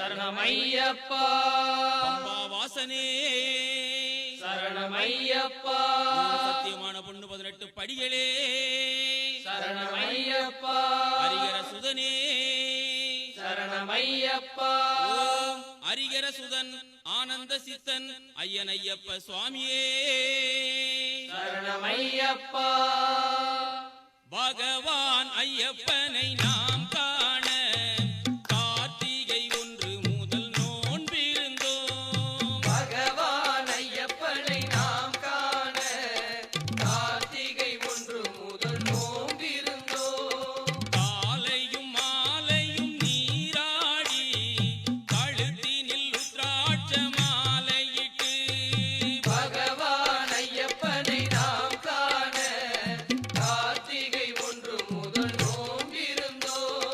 சரணமையப்பா வாசனே சரணமையப்பா சத்தியமான பொண்ணு 18 படிகளே சரணமையப்பா ஹரிகர சுதனே சரணமையப்பா ஹரிகர சுதன் ஆனந்த சித்தன் ஐயன் ஐயப்ப சுவாமியே சரணமையப்பா பகவான் ஐயப்பனை நாம் காண கார்த்திகை 1 முதல் நோன்பிருந்தோம். பகவான் ஐயப்பனை நாம் காண கார்த்திகை 1 முதல் நோன்பிருந்தோம். காலையும் மாலையும் நீராடி கழுத்தினில் ருத்ராட்ச மாலையிட்டு பகவான் ஐயப்பனை நாம் காண கார்த்திகை 1 முதல் நோன்பிருந்தோம்.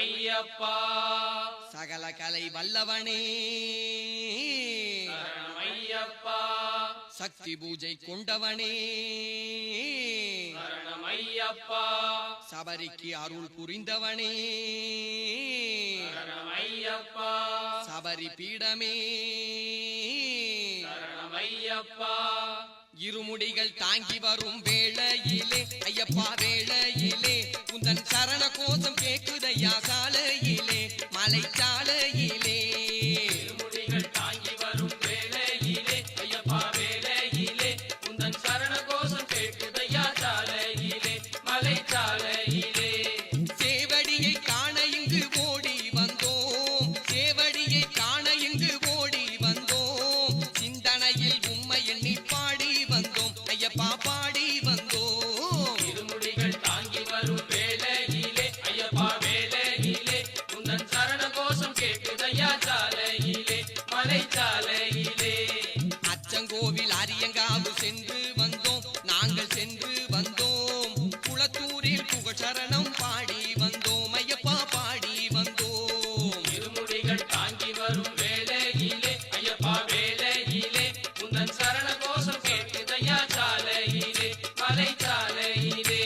ஐயப்பா சகல கலை வல்லவனே சரணம் ஐயப்பா சக்தி பூஜை கொண்டவனே சரணம் ஐயப்பா சபரிக்கு அருள் புரிந்தவனே சரணம் ஐயப்பா சபரி பீடமே சரணம் ஐயப்பா இருமுடிகள் தாங்கி வரும் வேளையிலே ஐயப்பா வேளையிலே உந்தன் சரண கோஷம் கேக்குதையா சாலையிலே மலை சாலையிலே திருமுடிகள் தாங்கி வரும் வேளையிலே ஐயப்பா வேளையிலே உந்தன் சரண கோஷம் கேட்குதையா சாலையிலே மலை சாலையிலே சேவடியை காண இங்கு ஓடி வந்தோம் சேவடியை காண இங்கு ஓடி வந்தோம் சிந்தனையில் உம்மை எண்ணி பாடி வந்தோம் ஐயப்பா பாடி வந்தோம் திருமுடிகள் தாங்கி வரும் வேளையிலே ஐயப்பா வேளையிலே உந்தன் சரண கோஷம் கேட்குதையா சாலையிலே மலை சாலையிலே அச்சங்கோவில் அரியங்காவு சென்று வந்தோம் நாங்கள் சென்று வந்தோம் குளத்தூரில் புகழ் சரணம் பாடி வந்தோம் ஐயப்பா பாடி வந்தோம் திருமுடிகள் தாங்கி வரும் வேளையிலே ஐயப்பா வேளையிலே உந்தன் சரண கோஷம் கேட்குதையா சாலையிலே மலை சாலையிலே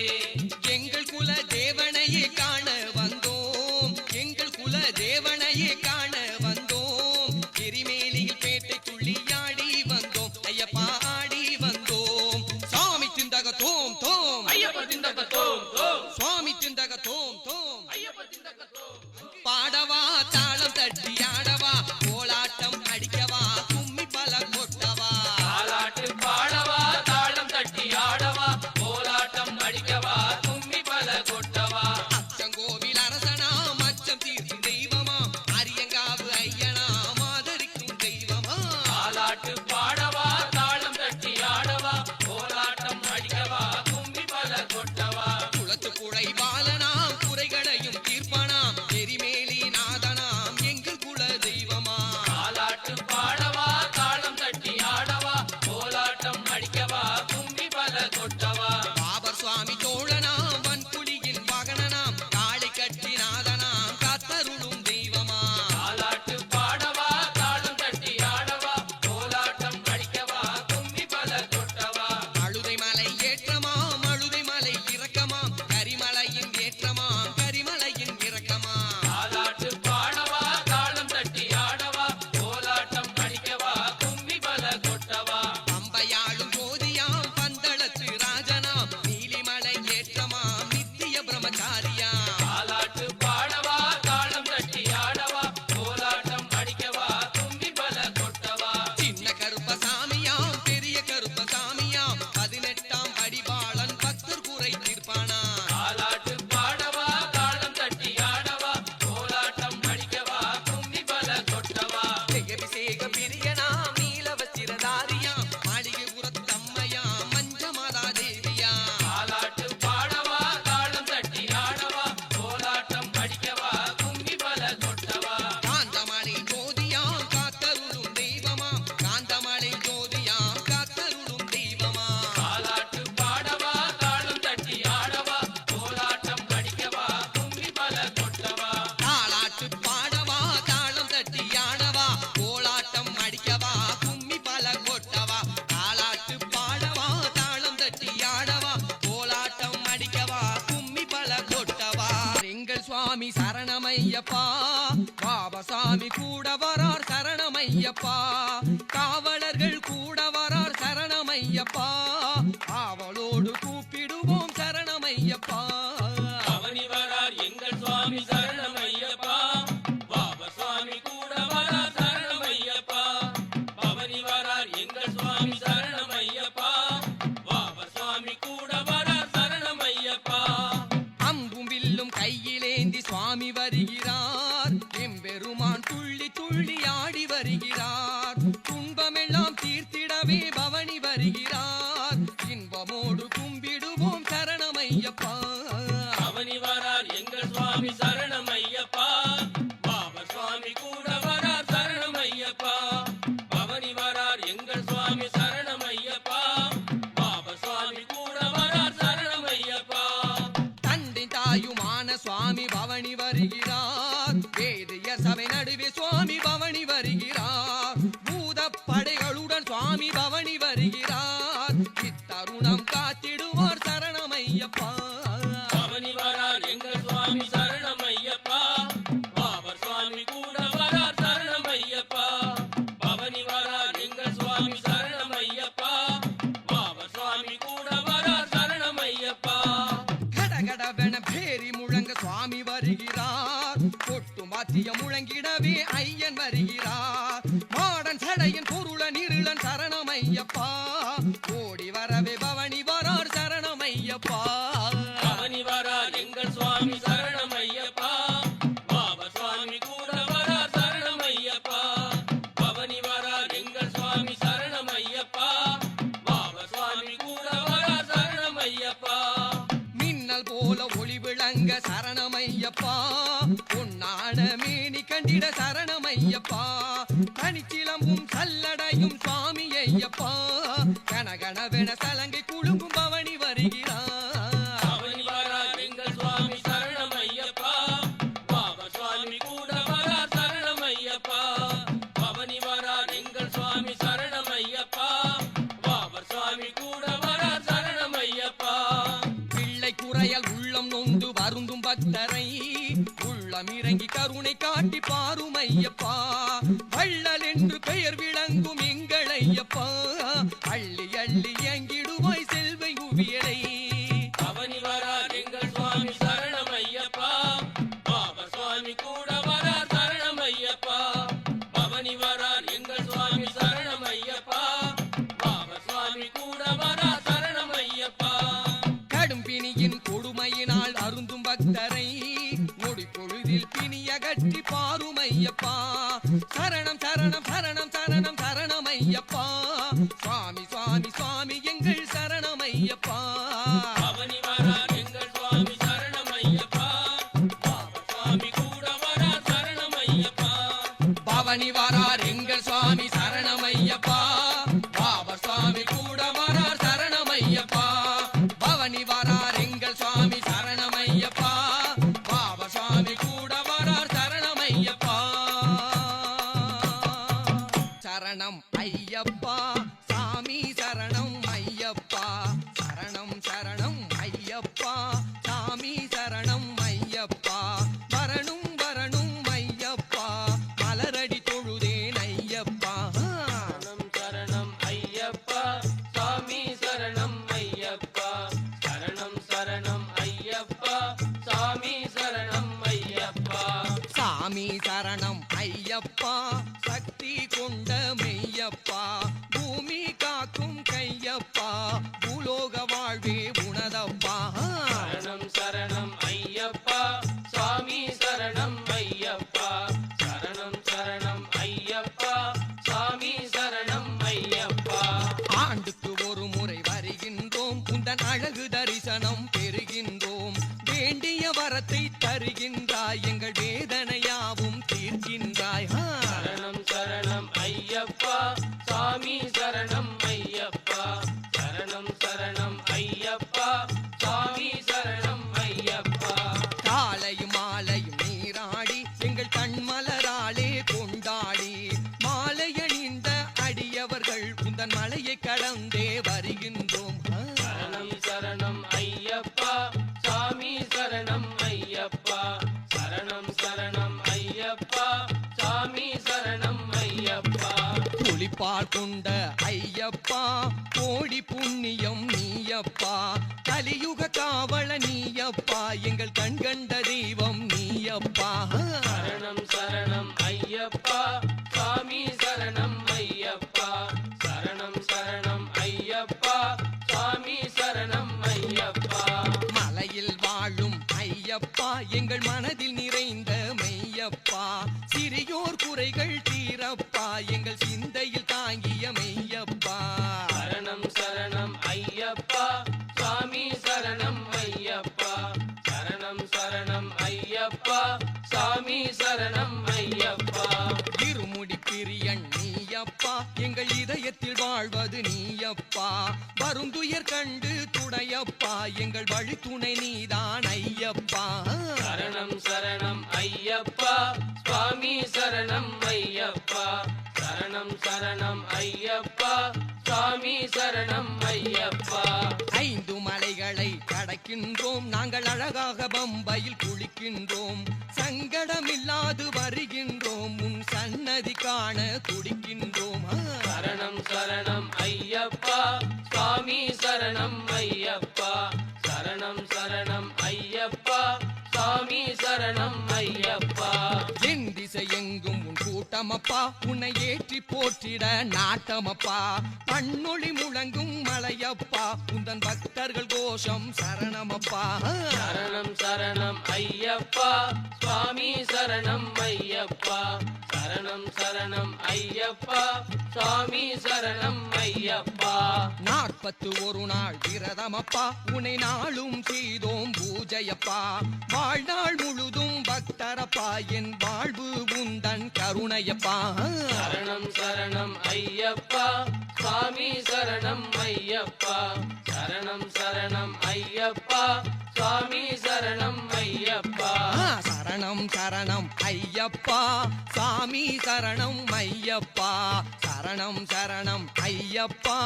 எங்கள் குல தேவனையே காண வந்தோம் எங்கள் குல தேவனையே காண வந்தோம் எரிமேலியில் பேட்டை துள்ளியாடி வந்தோம் ஐயப்பா ஆடி வந்தோம் சாமி திந்தக தோம் தோம் ஐயப்ப திண்டக தோம் தோம் சுவாமி திந்தக தோம் தோம் ஐயப்ப திண்டக தோம் பாடவா தாளம் தட்டி ஆடவா கோலாட்டம் அடிக்கவா கும்மி பல கொட்டவா தாலாட்டு பாடவா தாளம் தட்டி ஆடவா கோலாட்டம் அடிக்கவா கும்மி பல கொட்டவா அச்சங்கோவில் அரசனா மச்சம் தீர்க்கும் தெய்வமா அரியங்காவு ஐயனா மாதரிக்கும் தெய்வமா தாலாட்டு பாடவா தாளம் தட்டி ஆடவா கோலாட்டம் அடிக்கவா கும்மி பல கொட்டவா குளத்து குழை பாலனாம் குறைகளையும் தீர்ப்பானாம் எரிமேலி நாதனாம் எங்கள் குல தெய்வமா தாலாட்டு பாடவா தாளம் தட்டி ஆடவா கோலாட்டம் அடிக்கவா கும்மி பல கொட்டவா பாபர் சுவாமி தோழனாம் வன்புலியின் வாகனனாம் காளை கட்டி நாதனாம் காத்தருளும் தெய்வமா தாலாட்டு பாடவா தாளம் தட்டி ஆடவா கோலாட்டம் அடிக்கவா கும்மி பல கொட்டவா அழுதை மலை ஏற்றமாம் அழுதை மலை இறக்கமாம் கரிமலையின் ஏற்றமாம் கரிமலையின் இறக்கமா தாலாட்டு பாடவா தாளம் தட்டி ஆடவா கோலாட்டம் அடிக்கவா கும்மி பல கொட்டவா பம்பையாளும் ஜோதியாம் பந்தளத்து ராஜனாம் நீலிமலை ஏற்றமாம் நித்திய பிரம்மச்சாரியா தாலாட்டு பாடவா தாளம் தட்டி ஆடவா கோலாட்டம் அடிக்கவா கும்மி பல கொட்டவா சின்ன கருப்பசாமியாம் பெரிய கருப்பசாமியாம் 18ஆம் படிவாளன் பக்தர் குறை தீர்ப்பானா தாலாட்டு பாடவா தாளம் தட்டி ஆடவா கோலாட்டம் அடிக்கவா கும்மி பல கொட்டவா அபிஷேக பிரியனாம் நீலவச்சிரதாரியாம் மாளிகை புறத்தம்மையாம் மஞ்சமாதா தேவியா தாலாட்டு பாடவா தாளம் தட்டி ஆடவா கோலாட்டம் அடிக்கவா கும்மி பல கொட்டவா காந்தமலை ஜோதியாம் காத்தருளும் தெய்வமாம் காந்தமலை ஜோதியாம் காத்தருளும் தெய்வமா தாலாட்டு பாடவா தாளம் தட்டி ஆடவா கோலாட்டம் அடிக்கவா கும்மி பல கொட்டவா தாளாட்டு பாடவா தாளம் தட்டி ஆடவா கோலாட்டம் அடிக்கவா கும்மி பல கொட்டவா தாளாட்டு பாடவா தாளம் தட்டி ஆடவா கோலாட்டம் அடிக்கவா கும்மி பல கொட்டவா எங்கள் சுவாமி சரணமையப்பா பாபசாமி கூட வரார் சரணமையப்பா காவலர்கள் கூட வரார் சரணமையப்பா அவளோடு கூப்பிடுவோம் சரணமையப்பா பவனி வரார் எங்கள் சுவாமி சரணம் ஐயப்பா பாப சுவாமி கூட வரார் சரணம் ஐயப்பா பவனி வரார் எங்கள் சுவாமி சரணம் ஐயப்பா பாப சுவாமி கூட வரார் சரணம் ஐயப்பா அம்பும் வில்லும் கையிலேந்தி சுவாமி வருகிறார் எம்பெருமான் துள்ளி துள்ளி ஆடி வருகிறார் துன்பமெல்லாம் தீர்த்திடவே பவனி வருகிறார் இன்பமோடு கும்பிடுவோம் சரணமையப்பா பவனி வரார் எங்கள் சுவாமி சரணம் ஐயப்பா பாப சுவாமி கூட வரார் சரணம் ஐயப்பா பவனி வரார் எங்கள் சுவாமி சரணம் ஐயப்பா பாப சுவாமி கூட வரார் சரணம் ஐயப்பா தந்தை தாயுமான சுவாமி பவனி வருகிறார் வேதியர் சபை நடுவே சுவாமி பவனி வருகிறார். பூதப்படைகளுடன் சுவாமி பவனி வருகிறார். இத்தருணம் காத்திடுவார் சரணமையப்பா. பவனி வரார் எங்கள் சுவாமி சரணம் ஐயப்பா. பாபர் சுவாமி கூட வரார் சரணம் ஐயப்பா. பவனி வரார் எங்கள் சுவாமி சரணம் ஐயப்பா. பாபர் சுவாமி கூட வரார் சரணம் ஐயப்பா. கடகடவென பேரி முழங்க சுவாமி வருகிறார். கொட்டு மாத்திய முழங்கிடவே ஐயன் வருகிறார். மாடன் சடையன் பொருளன் இருளன் சரணமையப்பா. ஓடி வரவே பவனி வரார் சரணமையப்பா. பவனி வரார் எங்கள் சுவாமி சரணம் ஐயப்பா. பாபர் சுவாமி கூட வரார் சரணம் ஐயப்பா. பவனி வரார் எங்கள் சுவாமி சரணம் ஐயப்பா. பாபர் சுவாமி கூட வரார் சரணம் ஐயப்பா. மின்னல் போல ஒளி விளங்க சரணமையப்பா. பொன்னான மேனி கண்டிட சரணமையப்பா. தனிச்சிலம்பும் சல்லடையும் சுவாமி ஐயப்பா. கனகனவென சலங்கை குலுங்கும் பவனி வருகிறார். பவனி வரார் எங்கள் சுவாமி சரணம் ஐயப்பா. பாபர் சுவாமி கூட வரார் சரணம் ஐயப்பா. பவனி வரார் எங்கள் சுவாமி சரணம் ஐயப்பா. பாபர் சுவாமி கூட வரார் சரணம் ஐயப்பா. பிள்ளை குறையல் உள்ளம் நொந்து வருந்தும் பக்தரை உள்ளம் இறங்கி கருணை காட்டி பாரும் ஐயப்பா. வள்ளல் என்று பெயர் விளங்கும் எங்கள் ஐயப்பா. அள்ளி அள்ளி எங்கிடுவாய் செல்வை குவியலை. பவனி வரார் எங்கள் சுவாமி சரணம் ஐயப்பா. பாபர் சுவாமி கூட வரார் சரணம் ஐயப்பா. பவனி வரார் எங்கள் சுவாமி சரணம் ஐயப்பா. பாபர் சுவாமி கூட வரார் சரணம் ஐயப்பா. கடும் பிணியின் கொடுமையினால் அருந்தும் பக்தரை நொடி பொழுதில் பிணியகற்றி பாரும் ஐயப்பா. சரணம் சரணம் சரணம் சரணம் சரணம் ஐயப்பா. சுவாமி சுவாமி சுவாமி எங்கள் சரணம் ஐயப்பா. பவனி வரார் எங்கள் சுவாமி சரணம் ஐயப்பா. பாபர் சுவாமி கூட வரார் சரணம் ஐயப்பா. பவனி வரார் எங்கள் சுவாமி சரணம் ஐயப்பா. பாபர் சுவாமி கூட வரார் சரணம் ஐயப்பா. பவனி வரார் எங்கள் சுவாமி சரணம் ஐயப்பா. பாபர் சுவாமி கூட வரார் சரணம் ஐயப்பா. சரணம் ஐயப்பா சாமி சரணம் ஐயப்பா. சரணம் சரணம் ஐயப்பா சாமி சரணம் ஐயப்பா. வரணும் வரணும் ஐயப்பா. மலரடி தொழுதேன் ஐயப்பா. சரணம் சரணம் ஐயப்பா. சாமி சரணம் ஐயப்பா. சரணம் சரணம் ஐயப்பா. சாமி சரணம் ஐயப்பா. சாமி சரணம் ஐயப்பா. சக்தி கொண்ட மெய்யப்பா. பூமி காக்கும் கையப்பா. பூலோக வாழ்வே உனதப்பா. சரணம் சரணம் ஐயப்பா. சாமி சரணம் ஐயப்பா. சரணம் சரணம் ஐயப்பா. சாமி சரணம் ஐயப்பா. ஆண்டுக்கு ஒரு முறை வருகின்றோம். உந்தன் அழகு தரிசனம் பெறுகின்றோம். வேண்டிய வரத்தை தருகின்றாய். எங்கள் வேதனையாவும் தீர்க்கின்றாய். சரணம் சரணம் ஐயப்பா. சாமி சரணம் ஐயப்பா. சரணம் சரணம் ஐயப்பா. சாமி சரணம் ஐயப்பா. காலையும் மாலையும் நீராடி எங்கள் கண்மலராலே கொண்டாடி மாலையணிந்த அடியவர்கள் உந்தன் மலையை கடந்தே வருகின்றோம். சரணம் சரணம் ஐயப்பா. சாமி சரணம் ஐயப்பா. சரணம் சரணம் ஐயப்பா. சாமி சரணம் ஐயப்பா. புலிப்பால் கொண்ட ஐயப்பா. கோடி புண்ணியம் நீயப்பா. கலியுக காவல நீயப்பா. எங்கள் கண்கண்ட தெய்வம் நீயப்பா. சரணம் சரணம் ஐயப்பா. சாமி சரணம் ஐயப்பா. சரணம் சரணம் ஐயப்பா. சாமி சரணம் ஐயப்பா. மலையில் வாழும் ஐயப்பா. எங்கள் மனதில் நிறைந்த மெய்யப்பா. சிறியோர் குறைகள் தீரப்பா. எங்கள் சிந்தையில் தாங்கிய மெய்யப்பா. சரணம் சரணம் ஐயப்பா. சாமி சரணம் ஐயப்பா. சரணம் சரணம் ஐயப்பா. சாமி சரணம் ஐயப்பா. இருமுடி பிரியன் நீயப்பா. எங்கள் இதயத்தில் வாழ்வது நீயப்பா. வருந்துயர் கண்டு துடையப்பா. எங்கள் வழித்துணை நீதான் ஐயப்பா. சரணம் சரணம் ஐயப்பா. ஐயப்பா சுவாமி சரணம் ஐயப்பா சரணம் சரணம் ஐயப்பா சுவாமி சரணம் ஐயப்பா. 5 மலைகளை கடக்கின்றோம் நாங்கள் அழகாக பம்பையில் குளிக்கின்றோம் சங்கடமில்லாது வருகின்றோம் உன் சன்னதி காண துடிக்கின்றோம். சரணம் சரணம் ஐயப்பா சுவாமி சரணம் ஐயப்பா சரணம் சரணம் ஐயப்பா சுவாமி சரணம் ஐயப்பா. என் திசை எங்கும் உன் கூட்டமப்பா உன்னை ஏற்றி போற்றிட நாட்டமப்பா பன்னொழி முழங்கும் மலையப்பா உந்தன் பக்தர்கள் கோஷம் சரணமப்பா. சரணம் சரணம் ஐயப்பா சுவாமி சரணம் ஐயப்பா சரணம் சரணம் ஐயப்பா சுவாமி சரணம் ஐயப்பா. 41 நாள் விரதமப்பா உன்னை நாளும் செய்தோம் பூஜையப்பா வாழ்நாள் முழுதும் பக்தரப்பா என் வாழ்வு உந்தன் கருணையப்பா. சரணம் சரணம் ஐயப்பா சுவாமி சரணம் ஐயப்பா சரணம் சரணம் ஐயப்பா சுவாமி சரணம் ஐயப்பா. சரணம் சரணம் ஐயப்பா சாமி சரணம் ஐயப்பா சரணம் சரணம் ஐயப்பா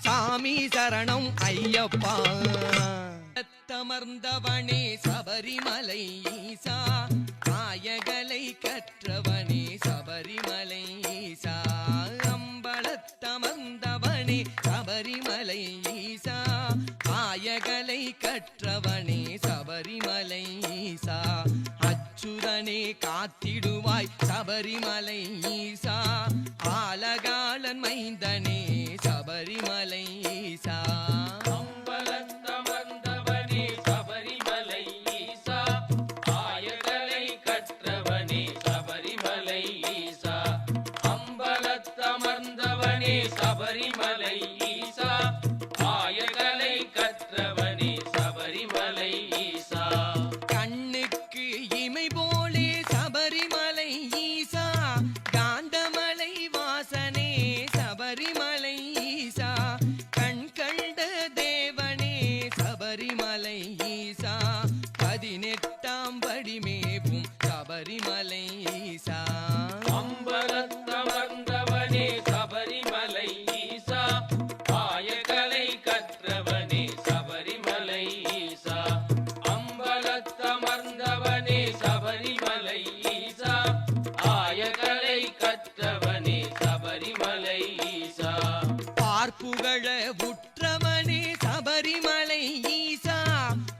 சாமி சரணம் ஐயப்பா. தமர்ந்தவனே சபரிமலை ஈசா நாயகலை கற்றவனே சபரிமலை ஈசா அம்பலத்தமர்ந்தவனே சபரிமலை ஈசா நாயகலை கற்றவனே சபரிமலை ஈசா அச்சுதனே காத்திடுவாய் சபரிமலை ஈசா ஆலகாலன் மைந்தனே சபரிமலை ஈசா. அம்பலத்தமர்ந்தவனே சபரிமலை ஈசா ஆயகலை கற்றவனே சபரிமலை ஈசா அம்பலத்தமர்ந்தவனே சபரிமலை ஈசா ஆயகலை கற்றவனே சபரிமலை ஈசா. கண்ணுக்கு இமை போலே சபரிமலை ஈசா காந்தமலை வாசனே சபரிமலை ஈசா கண் கண்ட தேவனே சபரிமலை ஈசா 18ஆம் படி மேவும் சபரிமலை ஈசா. அம்பலத்தமர்ந்தவனே சபரிமலை ஈசா ஆயகலை கற்றவனே சபரிமலை ஈசா அம்பலத்தமர்ந்தவனே சபரிமலை ஈசா ஆயகலை கற்றவனே சபரிமலை ஈசா. பார்ப்புகழ உற்றவனே சபரிமலை ஈசா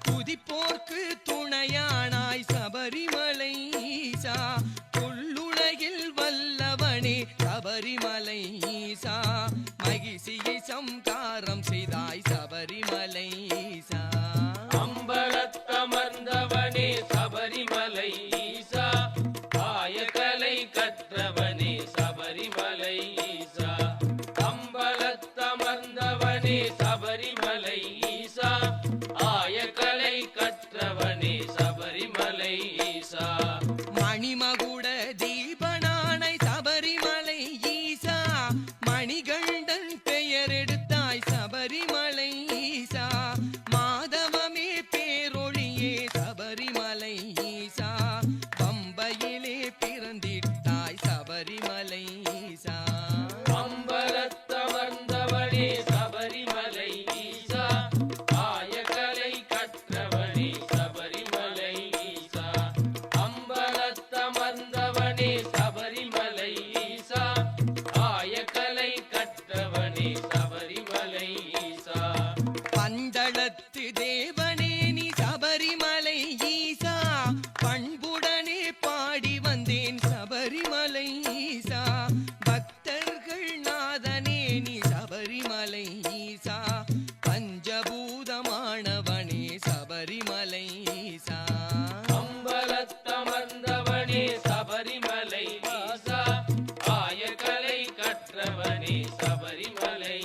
துதிப்போர்க்கு துணையானாய் சபரிமலை ஈசா கொல்லுலகில் வல்லவனே சபரிமலை ஈசா மகிழ்ச்சியை சம்காரம் செய்தாய் சபரிமலை ஈசா. அம்பலத்தமர்ந்தவனே சபரிமலை ஈசா ஆயகலை கற்றவனே சபரிமலை ஈசா அம்பலத்தமர்ந்தவனே சபரிமலை ஈசா ஆயகலை கற்றவனே சபரிமலை ஈசா. மணிமகுட தீபனானை சபரிமலை ஈசா மணிகண்டன் பெயர் எடுத்தாய் சபரிமலை ஈசா மாதவமே பேரொழியே சபரிமலை ஈசா பம்பையிலே பிறந்திட்டாய் சபரிமலை ஈசா. அம்பலத்தமர்ந்தவனே சபரிமலை ஈசா ஆயகலை கற்றவனே சபரிமலை ஈசா அம்பலத்தமர்ந்தவனே சபரிமலை ஈசா ஆயகலை கற்றவனே சபரிமலை ஈசா. பந்தளத்து தேவனே நீ சபரிமலை ஈசா பண்புடனே பாடி வந்தேன் சபரிமலை ஈசா பக்தர்கள் நாதனே நீ சபரிமலை ஈசா பஞ்சபூதமானவனே சபரிமலை ஈசா. அம்பலத்தமர்ந்தவனே சபரிமலை ஈசா ஆயகலை கற்றவனே சபரிமலை